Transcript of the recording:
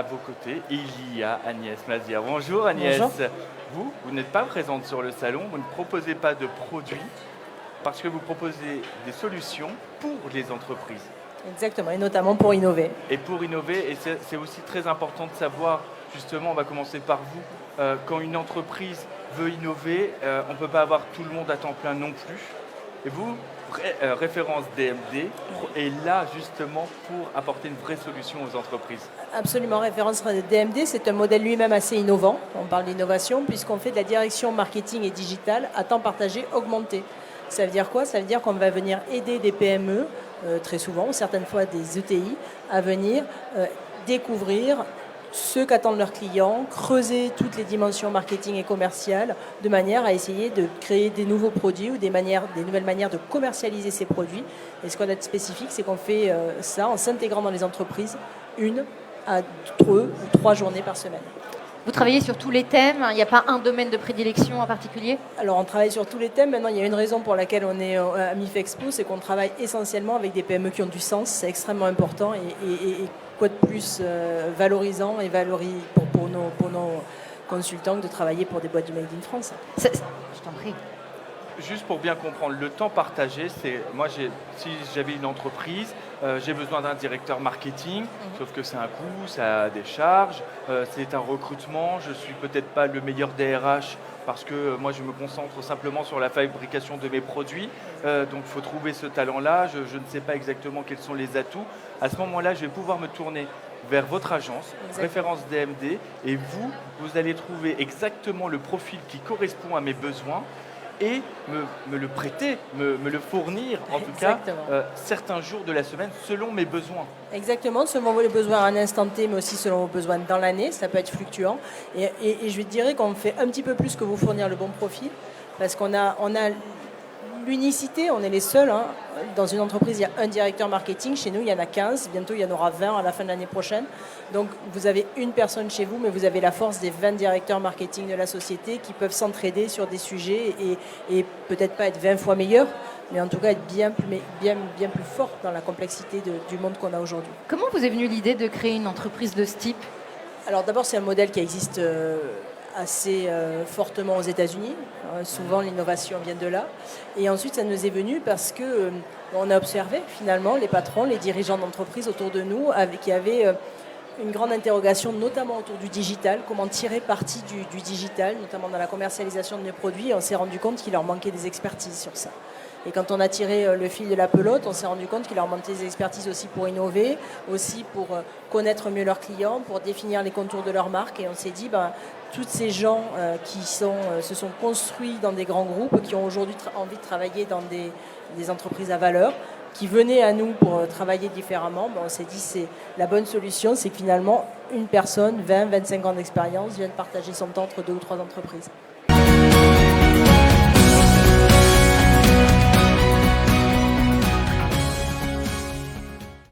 vos côtés, il y a Agnès Mazière. Bonjour Agnès. Bonjour. Vous n'êtes pas présente sur le salon, vous ne proposez pas de produits parce que vous proposez des solutions pour les entreprises. Exactement, et notamment pour innover. Et pour innover, et c'est aussi très important de savoir, justement, on va commencer par vous, quand une entreprise veut innover, on ne peut pas avoir tout le monde à temps plein non plus. Et vous, référence DMD, est là justement pour apporter une vraie solution aux entreprises. Absolument, référence DMD, c'est un modèle lui-même assez innovant. On parle d'innovation puisqu'on fait de la direction marketing et digital à temps partagé augmenté. Ça veut dire quoi? Ça veut dire qu'on va venir aider des PME, très souvent, certaines fois des ETI, à venir découvrir ce qu'attendent leurs clients, creuser toutes les dimensions marketing et commerciales de manière à essayer de créer des nouveaux produits ou des nouvelles manières de commercialiser ces produits. Et ce qu'on a de spécifique, c'est qu'on fait ça en s'intégrant dans les entreprises 1 à 2 ou 3 journées par semaine. Vous travaillez sur tous les thèmes, il n'y a pas un domaine de prédilection en particulier? Alors on travaille sur tous les thèmes. Maintenant, il y a une raison pour laquelle on est à MIFEXPO, c'est qu'on travaille essentiellement avec des PME qui ont du sens. C'est extrêmement important et quoi de plus valorisant et pour nos consultants que de travailler pour des boîtes du Made in France. Je t'en prie. Juste pour bien comprendre, le temps partagé, c'est moi, si j'avais une entreprise, j'ai besoin d'un directeur marketing, sauf que c'est un coût, ça a des charges, c'est un recrutement, je suis peut-être pas le meilleur DRH parce que moi je me concentre simplement sur la fabrication de mes produits, donc il faut trouver ce talent-là, je ne sais pas exactement quels sont les atouts. À ce moment-là, je vais pouvoir me tourner vers votre agence, référence DMD, et vous allez trouver exactement le profil qui correspond à mes besoins et me le prêter, me le fournir, en tout cas, certains jours de la semaine, selon mes besoins. Exactement, selon vos besoins à un instant T, mais aussi selon vos besoins dans l'année, ça peut être fluctuant. Et je dirais qu'on fait un petit peu plus que vous fournir le bon profil, parce qu'on a l'unicité, on est les seuls. Dans une entreprise, il y a un directeur marketing. Chez nous, il y en a 15. Bientôt, il y en aura 20 à la fin de l'année prochaine. Donc, vous avez une personne chez vous, mais vous avez la force des 20 directeurs marketing de la société qui peuvent s'entraider sur des sujets et peut-être pas être 20 fois meilleurs, mais en tout cas être bien plus fort dans la complexité du monde qu'on a aujourd'hui. Comment vous est venue l'idée de créer une entreprise de ce type? Alors d'abord, c'est un modèle qui existe assez fortement aux États-Unis. Souvent, l'innovation vient de là. Et ensuite, ça nous est venu parce que on a observé finalement les patrons, les dirigeants d'entreprises autour de nous qui avaient une grande interrogation, notamment autour du digital, comment tirer parti du digital, notamment dans la commercialisation de nos produits. Et on s'est rendu compte qu'il leur manquait des expertises sur ça. Et quand on a tiré le fil de la pelote, on s'est rendu compte qu'il leur manquait des expertises aussi pour innover, aussi pour connaître mieux leurs clients, pour définir les contours de leur marque. Et on s'est dit, tous ces gens qui se sont construits dans des grands groupes, qui ont aujourd'hui envie de travailler dans des entreprises à valeur, qui venaient à nous pour travailler différemment, on s'est dit c'est la bonne solution, c'est que finalement une personne, 20-25 ans d'expérience, vient de partager son temps entre 2 ou 3 entreprises.